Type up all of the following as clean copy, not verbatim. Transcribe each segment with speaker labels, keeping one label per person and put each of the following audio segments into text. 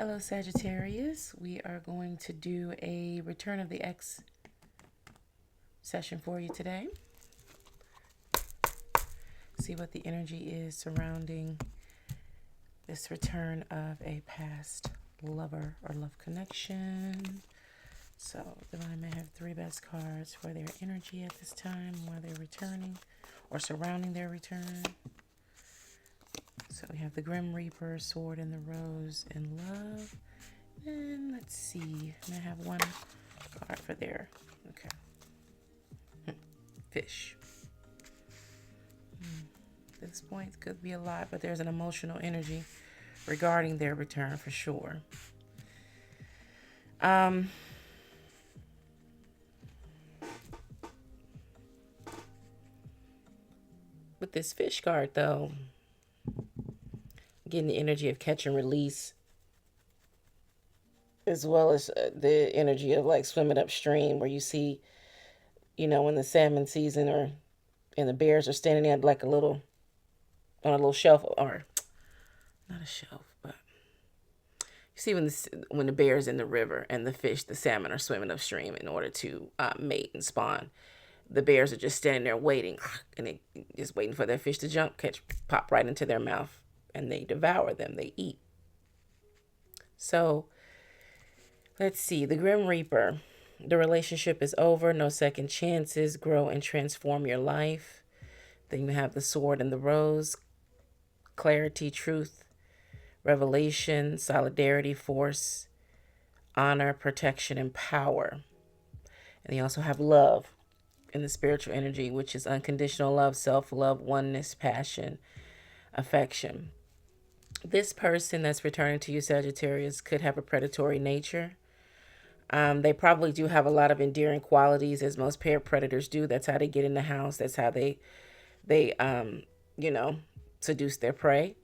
Speaker 1: Hello, Sagittarius. We are going to do a Return of the X session for you today. See what the energy is surrounding this return of a past lover or love connection. So, Divine may have three best cards for their energy at this time while they're returning or surrounding their return. So we have the Grim Reaper, Sword in the Rose, and Love. And let's see. I have one card for there. Okay. Fish. At this point, it could be a lot, but there's an emotional energy regarding their return for sure. With this fish card, though, getting the energy of catch and release, as well as the energy of like swimming upstream, where you see, when the salmon season and the bears are standing there like on a little shelf, or not a shelf, but you see when the bear's in the river and the salmon are swimming upstream in order to mate and spawn. The bears are just standing there waiting, and they just waiting for their fish to jump, pop right into their mouth, and they devour them. They eat. So let's see. The Grim Reaper. The relationship is over. No second chances. Grow and transform your life. Then you have the Sword and the Rose. Clarity, truth, revelation, solidarity, force, honor, protection, and power. And you also have love in the spiritual energy, which is unconditional love, self-love, oneness, passion, affection. This person that's returning to you, Sagittarius, could have a predatory nature. They probably do have a lot of endearing qualities, as most pair predators do. That's how they get in the house. That's how they seduce their prey.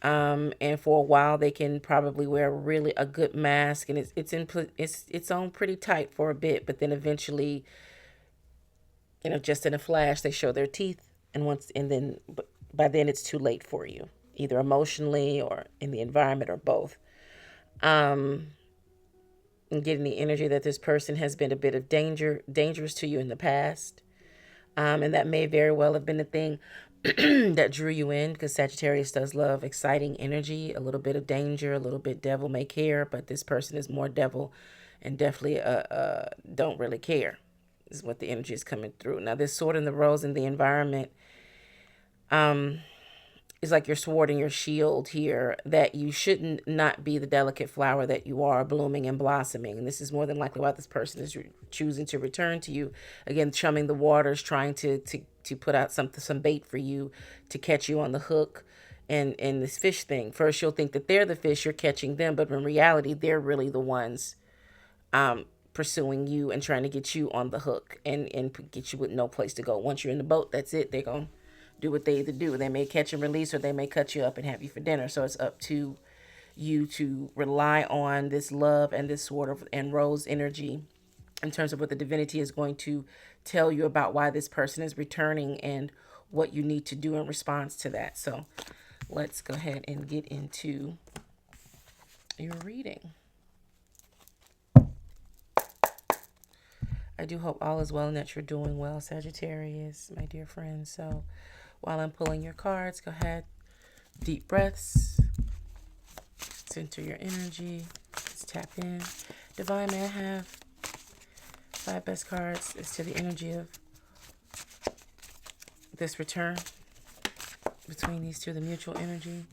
Speaker 1: And for a while, they can probably wear really a good mask, and it's on pretty tight for a bit, but then eventually, just in a flash, they show their teeth, and by then it's too late for you, either emotionally or in the environment or both. And getting the energy that this person has been a bit of dangerous to you in the past. And that may very well have been the thing that drew you in, because Sagittarius does love exciting energy, a little bit of danger, a little bit devil may care, but this person is more devil and definitely don't really care, is what the energy is coming through. Now, this Sword in the Rose in the environment is like your sword and your shield here, that you shouldn't not be the delicate flower that you are, blooming and blossoming. And this is more than likely why this person is choosing to return to you. Again, chumming the waters, trying to put out some bait for you to catch you on the hook. And this fish thing, first you'll think that they're the fish, you're catching them, but in reality, they're really the ones pursuing you and trying to get you on the hook and get you with no place to go. Once you're in the boat, that's it. They're going to do what they either do. They may catch and release, or they may cut you up and have you for dinner. So it's up to you to rely on this love and this Sword and Rose energy in terms of what the divinity is going to tell you about why this person is returning and what you need to do in response to that. So let's go ahead and get into your reading. I do hope all is well and that you're doing well, Sagittarius, my dear friends. So while I'm pulling your cards, go ahead, deep breaths, center your energy, let's tap in. Divine, may I have 5 best cards as to the energy of this return between these two, the mutual energy,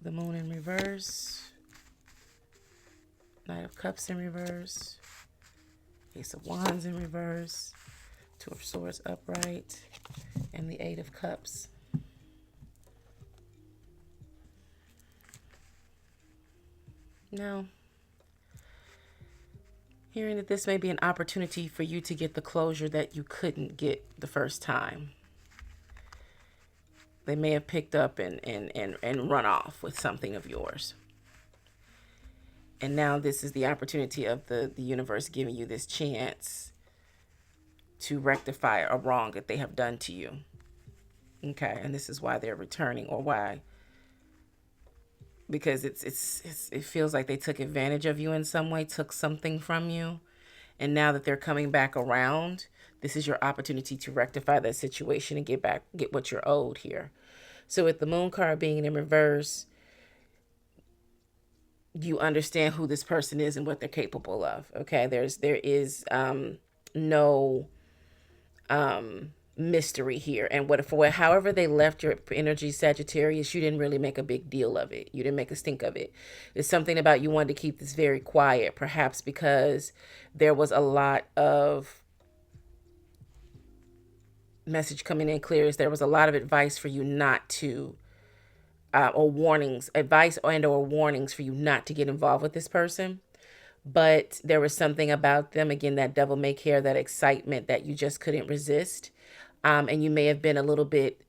Speaker 1: the Moon in reverse, Knight of Cups in reverse, Ace of Wands in reverse, Two of Swords upright, and the 8 of Cups. Now, hearing that this may be an opportunity for you to get the closure that you couldn't get the first time. They may have picked up and run off with something of yours. And now this is the opportunity of the universe giving you this chance to rectify a wrong that they have done to you. Okay, and this is why they're returning, or why because it feels like they took advantage of you in some way, took something from you, and now that they're coming back around, this is your opportunity to rectify that situation and get what you're owed here. So with the moon card being in reverse, you understand who this person is and what they're capable of. Okay, there is no mystery here. And what for however they left your energy, Sagittarius, you didn't really make a big deal of it. You didn't make a stink of it. It's something about you wanted to keep this very quiet, perhaps because there was a lot of message coming in clear, is there was a lot of advice for you not to or warnings, advice and or warnings for you not to get involved with this person. But there was something about them, again, that devil may care, that excitement that you just couldn't resist. And you may have been a little bit,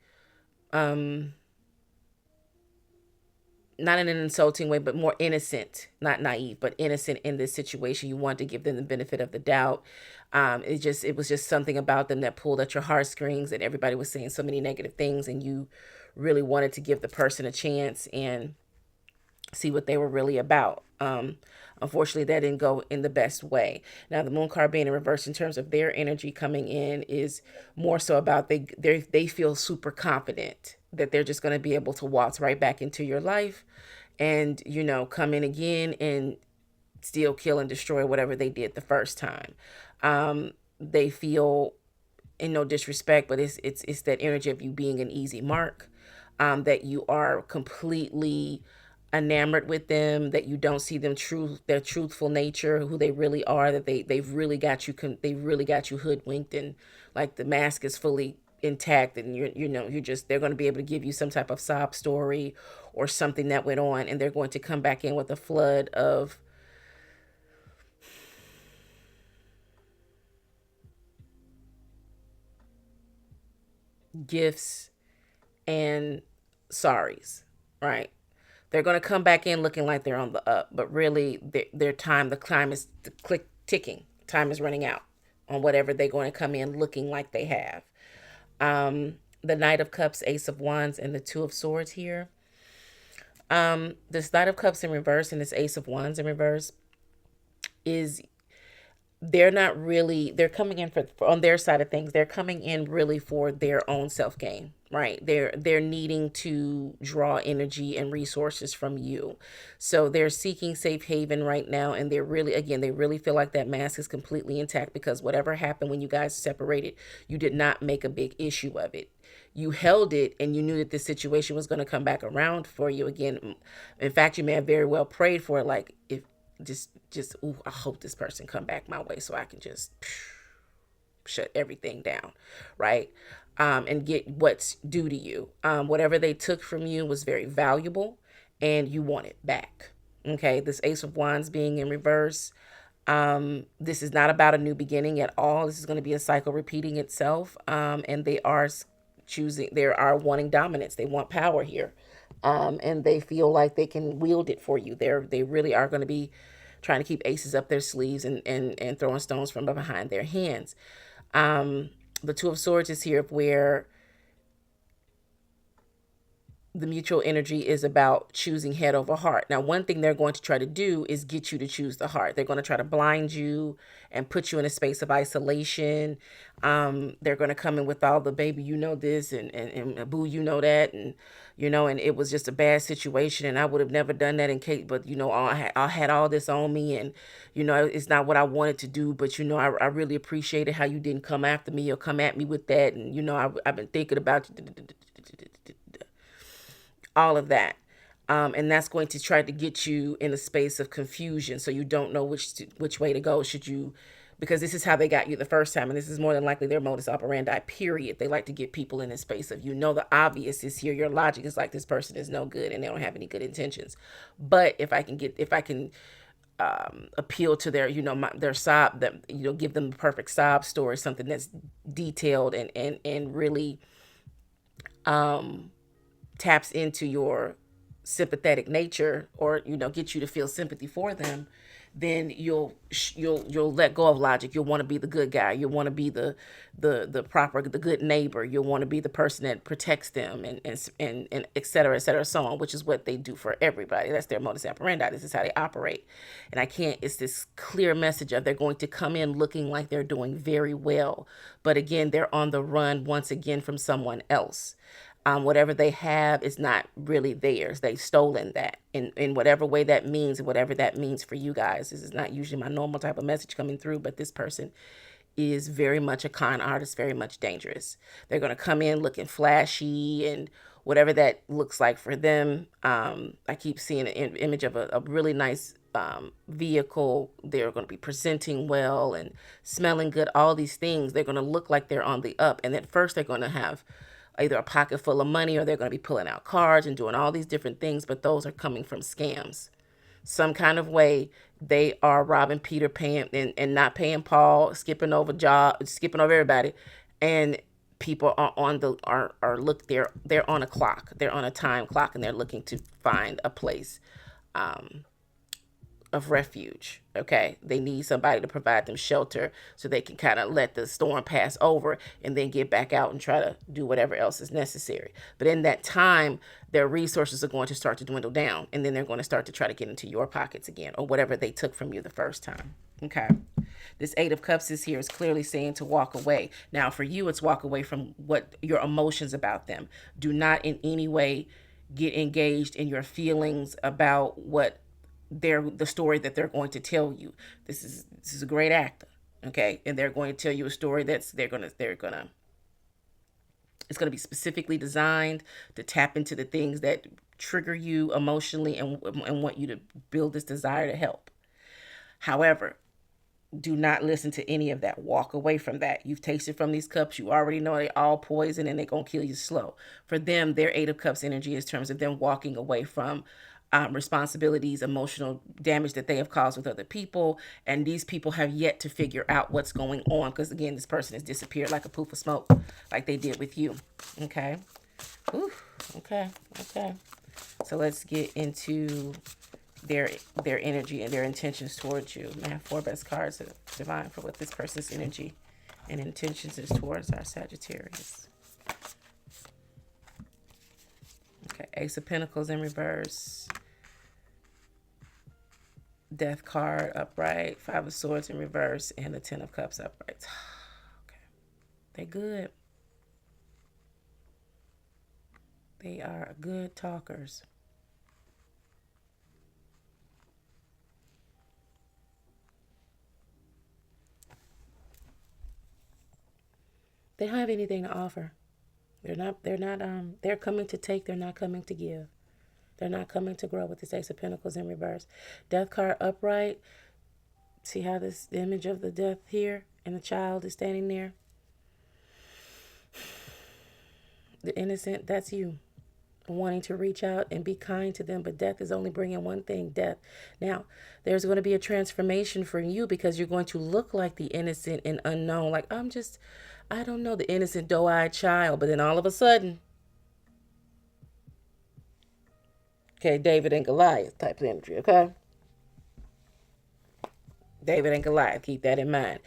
Speaker 1: not in an insulting way, but more innocent, not naive, but innocent in this situation. You want to give them the benefit of the doubt. It was just something about them that pulled at your heartstrings, and everybody was saying so many negative things, and you really wanted to give the person a chance and see what they were really about. Unfortunately, that didn't go in the best way. Now, the moon card being in reverse in terms of their energy coming in is more so about they feel super confident that they're just going to be able to waltz right back into your life and, come in again and steal, kill, and destroy whatever they did the first time. They feel, in no disrespect, but it's that energy of you being an easy mark, that you are completely enamored with them, that you don't see their truthful nature, who they really are, that they've really got you they really got you hoodwinked, and like the mask is fully intact, and they're going to be able to give you some type of sob story or something that went on, and they're going to come back in with a flood of gifts and sorries, right? They're going to come back in looking like they're on the up, but really their time, the climb is ticking. Time is running out on whatever they're going to come in looking like they have. The Knight of Cups, Ace of Wands, and the Two of Swords here. This Knight of Cups in reverse and this Ace of Wands in reverse is, they're coming in for on their side of things, they're coming in really for their own self-gain, right? They're needing to draw energy and resources from you. So they're seeking safe haven right now, and they really feel like that mask is completely intact, because whatever happened when you guys separated, you did not make a big issue of it. You held it, and you knew that this situation was going to come back around for you again. In fact, you may have very well prayed for it, like, if ooh, I hope this person come back my way so I can just shut everything down, right? And get what's due to you. Whatever they took from you was very valuable, and you want it back. Okay, this Ace of Wands being in reverse, this is not about a new beginning at all. This is going to be a cycle repeating itself, and they are wanting dominance. They want power here. And they feel like they can wield it for you. They really are going to be trying to keep aces up their sleeves and throwing stones from behind their hands. The Two of Swords is here, where the mutual energy is about choosing head over heart. Now, one thing they're going to try to do is get you to choose the heart. They're going to try to blind you and put you in a space of isolation. They're going to come in with all the baby, this, and boo, that, and and it was just a bad situation, and I would have never done that in case, but I had all this on me, and it's not what I wanted to do, but I really appreciated how you didn't come after me or come at me with that, and I've been thinking about you. All of that. And that's going to try to get you in a space of confusion, so you don't know which way to go. Because this is how they got you the first time, and this is more than likely their modus operandi, period. They like to get people in a space of, the obvious is here. Your logic is like, this person is no good and they don't have any good intentions. But if I can appeal to their, their sob, give them the perfect sob story, something that's detailed and really taps into your sympathetic nature, or get you to feel sympathy for them, then you'll let go of logic. You'll want to be the good guy. You'll want to be the good neighbor. You'll want to be the person that protects them, and et cetera, so on, which is what they do for everybody. That's their modus operandi. This is how they operate. And I can't, it's this clear message of they're going to come in looking like they're doing very well. But again, they're on the run once again from someone else. Whatever they have is not really theirs. They've stolen that in whatever way that means, whatever that means for you guys. This is not usually my normal type of message coming through, but this person is very much a con artist, very much dangerous. They're going to come in looking flashy and whatever that looks like for them. I keep seeing an image of a really nice vehicle. They're going to be presenting well and smelling good, all these things. They're going to look like they're on the up. And at first they're going to have either a pocket full of money, or they're going to be pulling out cards and doing all these different things, but those are coming from scams. Some kind of way they are robbing Peter, paying and not paying Paul, skipping over everybody, and people are on the are look they're on a clock, they're on a time clock, and they're looking to find a place of refuge. Okay, they need somebody to provide them shelter so they can kind of let the storm pass over and then get back out and try to do whatever else is necessary. But in that time, their resources are going to start to dwindle down, and then they're going to start to try to get into your pockets again, or whatever they took from you the first time. Okay, this Eight of Cups is here is clearly saying to walk away. Now for you, it's walk away from what your emotions about them. Do not in any way get engaged in your feelings about what the story that they're going to tell you. This is a great actor, okay? And they're going to tell you a story that's it's going to be specifically designed to tap into the things that trigger you emotionally and want you to build this desire to help. However, do not listen to any of that. Walk away from that. You've tasted from these cups. You already know they're all poison and they're going to kill you slow. For them, their Eight of Cups energy is in terms of them walking away from responsibilities, emotional damage that they have caused with other people. And these people have yet to figure out what's going on, because again, this person has disappeared like a poof of smoke, like they did with you. Okay. Ooh, okay. So let's get into their energy and their intentions towards you. I have 4 best cards of divine for what this person's energy and intentions is towards our Sagittarius. Okay, Ace of Pentacles in reverse. Death card upright, 5 of Swords in reverse, and the 10 of Cups upright. Okay, they're good. They are good talkers. They don't have anything to offer. They're coming to take, they're not coming to give. They're not coming to grow with this Ace of Pentacles in reverse. Death card upright. See how this image of the death here and the child is standing there? The innocent, that's you. Wanting to reach out and be kind to them, but death is only bringing one thing, death. Now, there's going to be a transformation for you, because you're going to look like the innocent and unknown. Like, I don't know, the innocent doe-eyed child. But then all of a sudden, okay, David and Goliath type of energy, okay? David and Goliath, keep that in mind.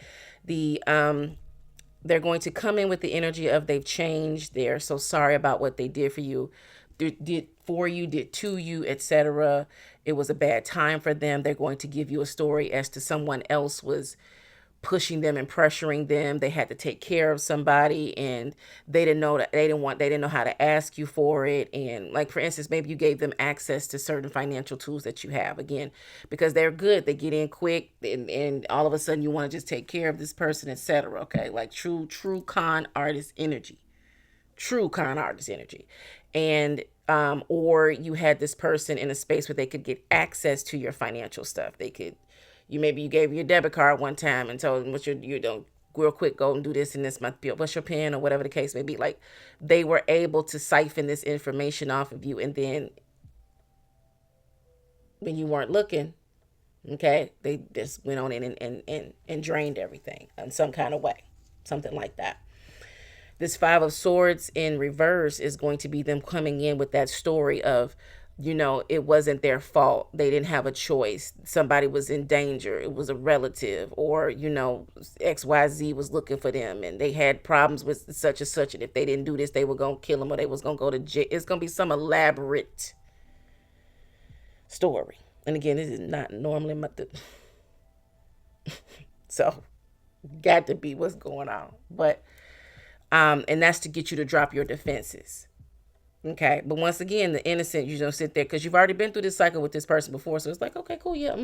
Speaker 1: They're going to come in with the energy of they've changed. They're so sorry about what they did for you, did to you, etc. It was a bad time for them. They're going to give you a story as to someone else was pushing them and pressuring them. They had to take care of somebody, and they didn't know how to ask you for it. And like, for instance, maybe you gave them access to certain financial tools that you have, again, because they're good. They get in quick, and all of a sudden you want to just take care of this person, etc. Okay. Like true con artist energy, And, or you had this person in a space where they could get access to your financial stuff. Maybe you gave your debit card one time and told them what you don't real quick, go and do this and this month, what's your pin, or whatever the case may be. Like, they were able to siphon this information off of you, and then when you weren't looking, okay, they just went on in and drained everything in some kind of way, something like that. This 5 of Swords in reverse is going to be them coming in with that story of it wasn't their fault. They didn't have a choice. Somebody was in danger. It was a relative, or, XYZ was looking for them and they had problems with such and such. And if they didn't do this, they were going to kill them or they was going to go to jail. It's going to be some elaborate story. And again, this is not normally so got to be what's going on. But, and that's to get you to drop your defenses. Okay, but once again, the innocent, you don't sit there because you've already been through this cycle with this person before. So it's like, okay, cool, yeah,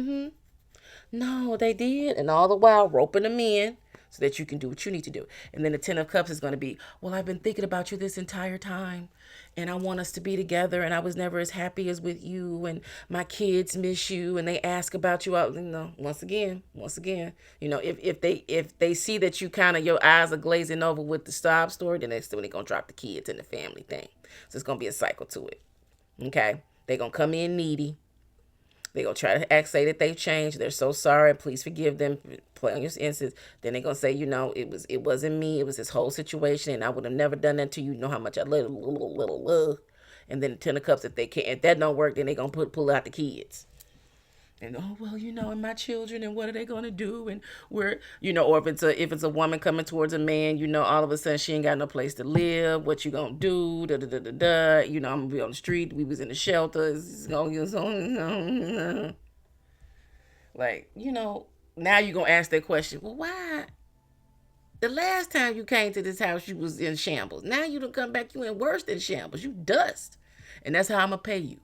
Speaker 1: no, they did. And all the while, roping them in so that you can do what you need to do. And then the 10 of Cups is going to be, well, I've been thinking about you this entire time. And I want us to be together. And I was never as happy as with you. And my kids miss you. And they ask about you. Once again, if they see that you kind of, your eyes are glazing over with the sob story, then they're still going to drop the kids and the family thing. So it's going to be a cycle to it. Okay. They're going to come in needy. They're going to try to say that they've changed. They're so sorry. Please forgive them. Play on your instance. Then they're going to say, it wasn't me. It was this whole situation. And I would have never done that to you. You know how much I love. And then the 10 of Cups, if that don't work, then they're going to pull out the kids. And and my children, and what are they gonna do? And we're, or if it's a woman coming towards a man, all of a sudden she ain't got no place to live. What you gonna do? Da da da da da. I'm gonna be on the street. We was in the shelters. It's gonna now you're gonna ask that question. Well, why? The last time you came to this house, you was in shambles. Now you don't come back, you in worse than shambles. You dust, and that's how I'm gonna pay you,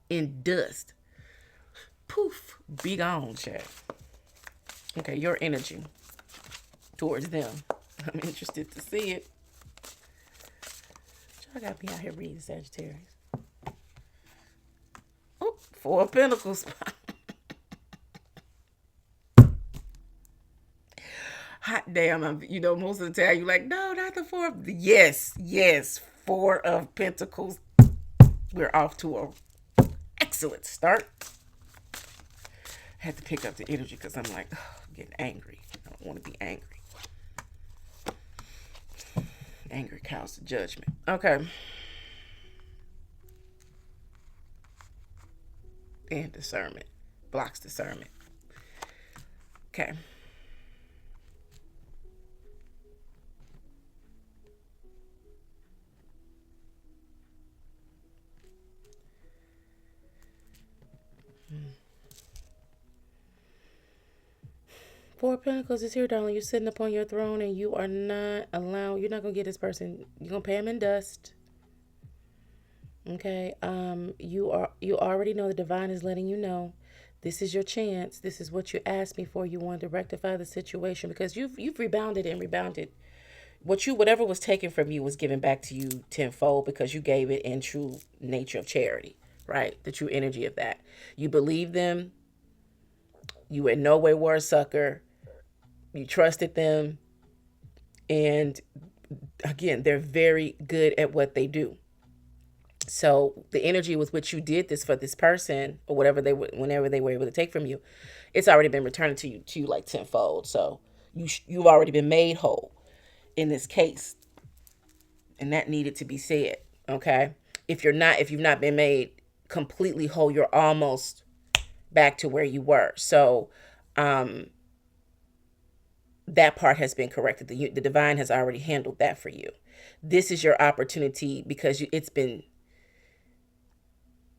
Speaker 1: in dust. Poof, be gone, chat. Okay, your energy towards them. I'm interested to see it. Y'all got me out here reading Sagittarius. Oh, 4 of Pentacles. Hot damn, most of the time you're like, no, not the 4 of... Yes, 4 of Pentacles. We're off to a excellent start. I had to pick up the energy because I'm like, I'm getting angry. I don't want to be angry. Angry cows to judgment. Okay. And discernment. Blocks discernment. Okay. Four of Pentacles is here, darling. You're sitting up on your throne and you're not going to get this person. You're going to pay him in dust. Okay. You already know the divine is letting you know this is your chance. This is what you asked me for. You wanted to rectify the situation because you've rebounded and rebounded. Whatever was taken from you was given back to you tenfold because you gave it in true nature of charity, right? The true energy of that. You believed them. You in no way were a sucker. You trusted them. And again, they're very good at what they do. So the energy with which you did this for this person or whenever they were able to take from you, it's already been returned to you like tenfold. So you've already been made whole in this case. And that needed to be said. Okay. If you've not been made completely whole, you're almost back to where you were. So, that part has been corrected. The divine has already handled that for you. This is your opportunity because it's been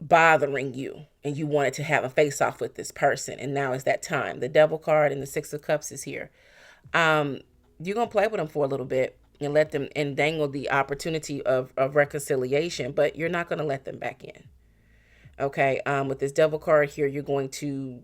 Speaker 1: bothering you and you wanted to have a face off with this person. And now is that time. The Devil card and the 6 of Cups is here. You're going to play with them for a little bit and let them and dangle the opportunity of reconciliation, but you're not going to let them back in. Okay. With this Devil card here, you're going to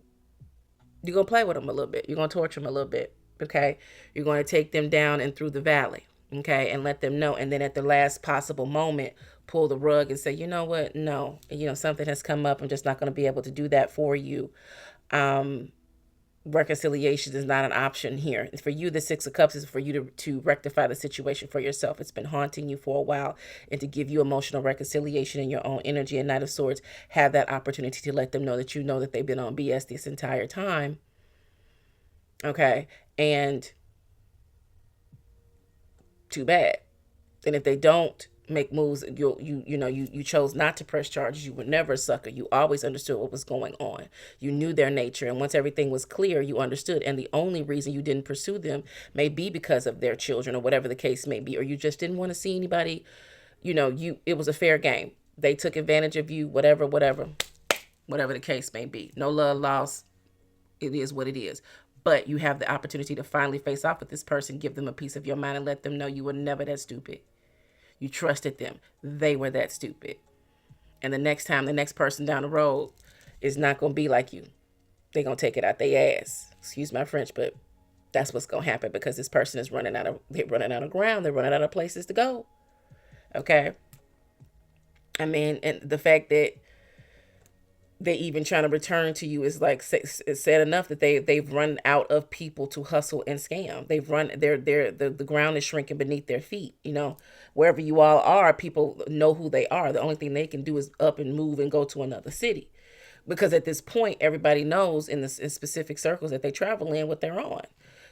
Speaker 1: play with them a little bit. You're going to torture them a little bit. Okay. You're going to take them down and through the valley. Okay. And let them know. And then at the last possible moment, pull the rug and say, you know what? No, something has come up. I'm just not going to be able to do that for you. Reconciliation is not an option here. For you, the 6 of Cups is for you to rectify the situation for yourself. It's been haunting you for a while, and to give you emotional reconciliation in your own energy. And Knight of Swords, have that opportunity to let them know that that they've been on BS this entire time. Okay. And too bad. And if they don't make moves. You chose not to press charges. You were never a sucker. You always understood what was going on. You knew their nature, and once everything was clear, you understood. And the only reason you didn't pursue them may be because of their children or whatever the case may be, or you just didn't want to see anybody. It was a fair game. They took advantage of you, whatever the case may be. No love lost. It is what it is. But you have the opportunity to finally face off with this person, give them a piece of your mind, and let them know you were never that stupid. You trusted them. They were that stupid. And the next time, the next person down the road is not going to be like you. They're going to take it out their ass. Excuse my French, but that's what's going to happen, because this person is they're running out of ground. They're running out of places to go. Okay. I mean, and the fact that they even trying to return to you is like said enough that they've run out of people to hustle and scam. They've run the ground is shrinking beneath their feet. Wherever you all are, people know who they are. The only thing they can do is up and move and go to another city, because at this point everybody knows in specific circles that they travel in what they're on.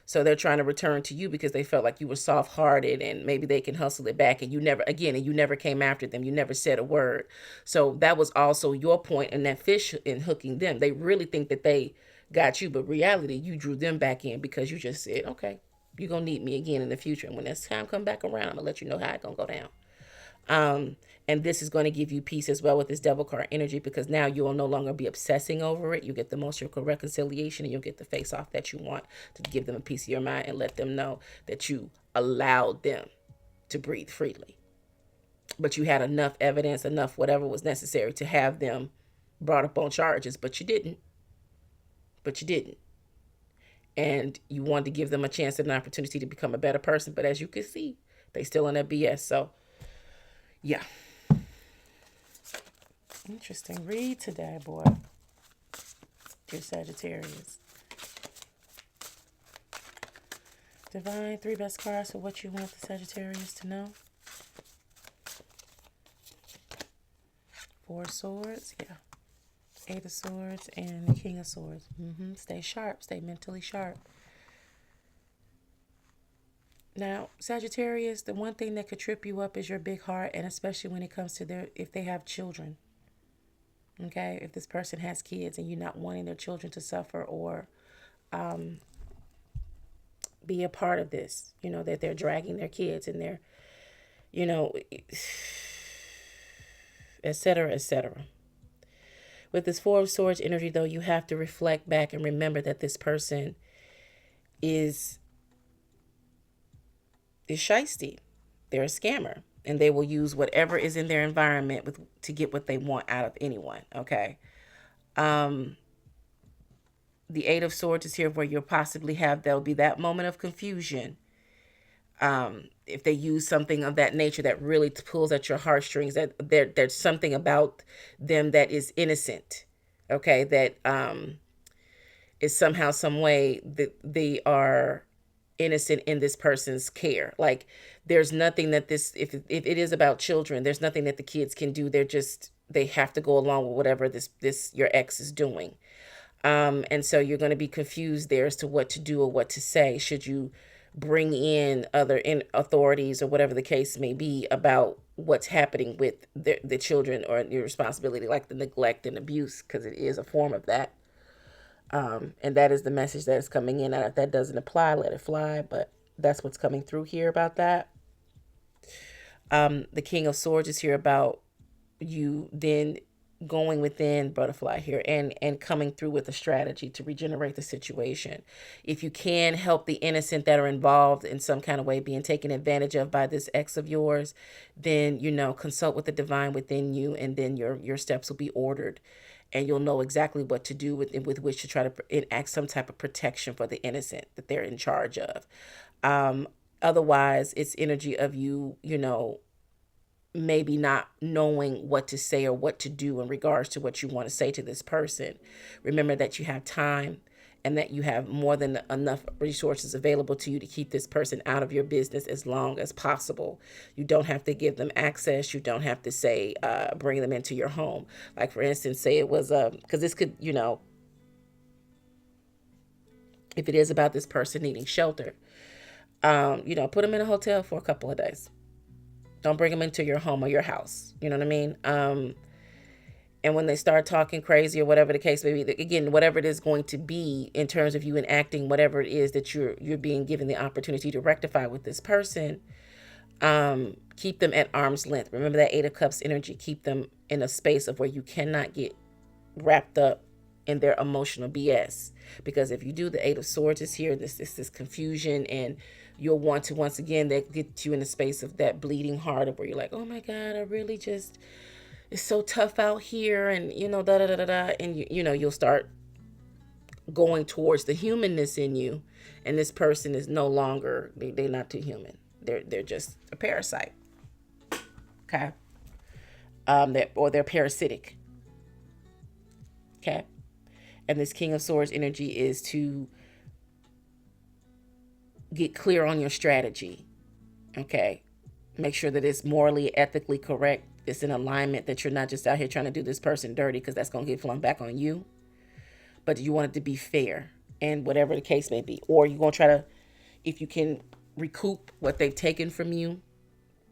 Speaker 1: So they're trying to return to you because they felt like you were soft-hearted and maybe they can hustle it back. And you never came after them. You never said a word. So that was also your point in that fish in hooking them. They really think that they got you, but reality, you drew them back in because you just said, okay, you're going to need me again in the future. And when this time come back around, I'm going to let you know how it's going to go down. And this is going to give you peace as well with this devil card energy, because now you will no longer be obsessing over it. You get the emotional reconciliation, and you'll get the face off that you want, to give them a piece of your mind and let them know that you allowed them to breathe freely. But you had enough evidence, enough whatever was necessary to have them brought up on charges, but you didn't. And you wanted to give them a chance and an opportunity to become a better person. But as you can see, they still in that BS. So, yeah. Interesting read today, boy. Dear Sagittarius. Divine, 3 best cards for what you want the Sagittarius to know. 4 of Swords, yeah. 8 of Swords and the King of Swords. Stay sharp, stay mentally sharp. Now, Sagittarius, the one thing that could trip you up is your big heart, and especially when it comes to if they have children. Okay, if this person has kids and you're not wanting their children to suffer or be a part of this, that they're dragging their kids and they're, etc., etc. With this 4 of Swords energy, though, you have to reflect back and remember that this person is shiesty. They're a scammer. And they will use whatever is in their environment to get what they want out of anyone, okay? The 8 of Swords is here where you'll possibly there'll be that moment of confusion. If they use something of that nature that really pulls at your heartstrings, that there's something about them that is innocent, okay? That is somehow, some way that they are innocent in this person's care. Like, there's nothing that if it is about children, there's nothing that the kids can do. They have to go along with whatever this your ex is doing. And so you're going to be confused there as to what to do or what to say. Should you bring in other authorities or whatever the case may be about what's happening with the children, or your responsibility, like the neglect and abuse, because it is a form of that. And that is the message that is coming in. And if that doesn't apply, let it fly. But that's what's coming through here about that. The King of Swords is here about you then going within, butterfly here, and coming through with a strategy to regenerate the situation. If you can help the innocent that are involved in some kind of way being taken advantage of by this ex of yours, then, consult with the divine within you, and then your steps will be ordered. And you'll know exactly what to do with which to try to enact some type of protection for the innocent that they're in charge of. Otherwise, it's energy of you, maybe not knowing what to say or what to do in regards to what you want to say to this person. Remember that you have time and that you have more than enough resources available to you to keep this person out of your business as long as possible. You don't have to give them access. You don't have to say, bring them into your home. Like, for instance, say it was, because this could, if it is about this person needing shelter, put them in a hotel for a couple of days. Don't bring them into your home or your house. You know what I mean? And when they start talking crazy or whatever the case may be, again, whatever it is going to be in terms of you enacting whatever it is that you're being given the opportunity to rectify with this person, keep them at arm's length. Remember that Eight of Cups energy. Keep them in a space of where you cannot get wrapped up in their emotional BS. Because if you do, the Eight of Swords is here. This confusion, and you'll want to, once again, that get you in a space of that bleeding heart of where you're like, oh my God, I really just, it's so tough out here, and da da da da da, and you'll start going towards the humanness in you, and this person is no longer, they're not too human. They're just a parasite. Okay. They're parasitic. Okay. And this King of Swords energy is to get clear on your strategy. Okay. Make sure that it's morally, ethically correct. It's in alignment, that you're not just out here trying to do this person dirty, because that's going to get flung back on you. But you want it to be fair, and whatever the case may be. Or you're going to try to, if you can recoup what they've taken from you,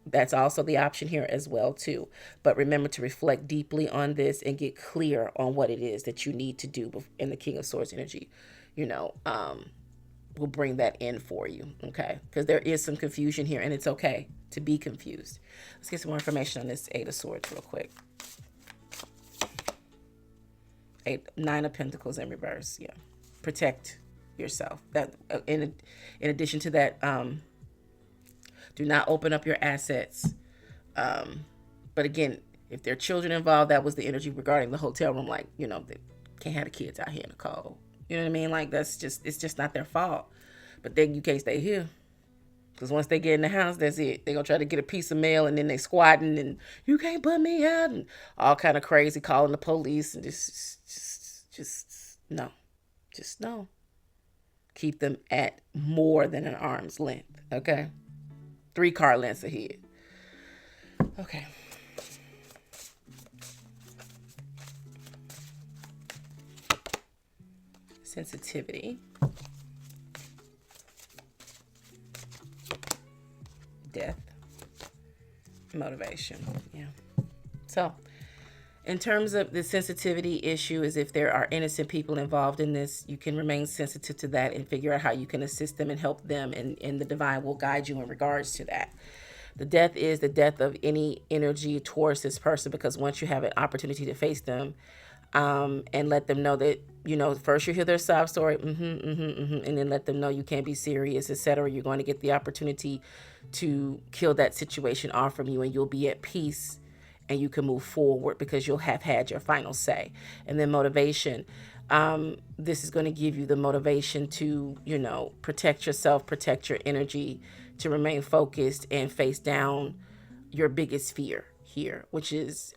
Speaker 1: that's also the option here as well too. But remember to reflect deeply on this and get clear on what it is that you need to do. In the King of Swords energy, will bring that in for you. Okay. Because there is some confusion here, and it's okay to be confused. Let's get some more information on this Eight of Swords real quick. Nine of Pentacles in reverse. Yeah. Protect yourself. That in addition to that, do not open up your assets. But again, if there are children involved, that was the energy regarding the hotel room. Like, they can't have the kids out here in the cold. You know what I mean? Like, it's just not their fault. But then you can't stay here. Because once they get in the house, that's it. They're going to try to get a piece of mail, and then they squatting, and you can't put me out, and all kind of crazy, calling the police, and just no. Just no. Keep them at more than an arm's length, okay? 3 card lengths ahead. Okay. Sensitivity. Death. Motivation. Yeah. So, in terms of the sensitivity issue, is if there are innocent people involved in this, you can remain sensitive to that and figure out how you can assist them and help them, and the divine will guide you in regards to that. The death is the death of any energy towards this person, because once you have an opportunity to face them, and let them know that, first you hear their sob story, and then let them know you can't be serious, etc. You're going to get the opportunity to kill that situation off from you, and you'll be at peace, and you can move forward because you'll have had your final say. And then motivation. This is going to give you the motivation to, protect yourself, protect your energy, to remain focused and face down your biggest fear here, which is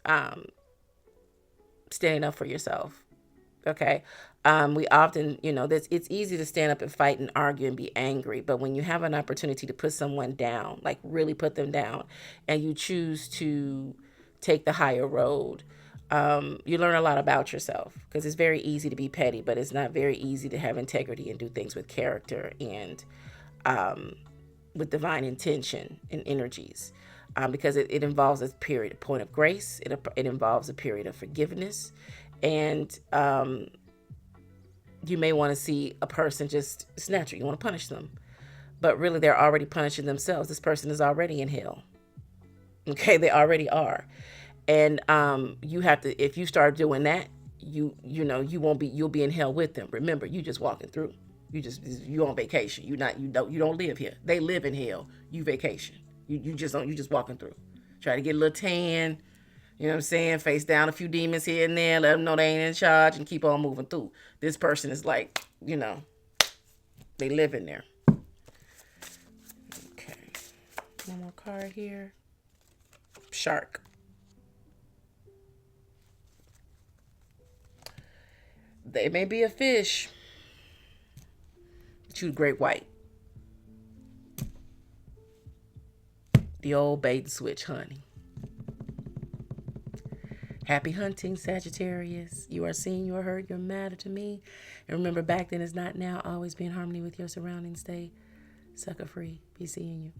Speaker 1: standing up for yourself. Okay. We often, it's easy to stand up and fight and argue and be angry. But when you have an opportunity to put someone down, like really put them down, and you choose to take the higher road, you learn a lot about yourself, because it's very easy to be petty, but it's not very easy to have integrity and do things with character and with divine intention and energies. Because it involves a point of grace. It involves a period of forgiveness. And you may want to see a person just snatch you. You want to punish them. But really, they're already punishing themselves. This person is already in hell. Okay, they already are. And you have to, if you start doing that, you'll be in hell with them. Remember, you just walking through. You on vacation. You don't live here. They live in hell. You vacation. You just walking through. Try to get a little tan, you know what I'm saying? Face down a few demons here and there, let them know they ain't in charge, and keep on moving through. This person is like, they live in there. Okay. One more card here. Shark. They may be a fish, but you great white. The old bait and switch, honey. Happy hunting, Sagittarius. You are seen, you are heard, you're matter to me. And remember, back then is not now. Always be in harmony with your surroundings. Stay sucker free. Be seeing you.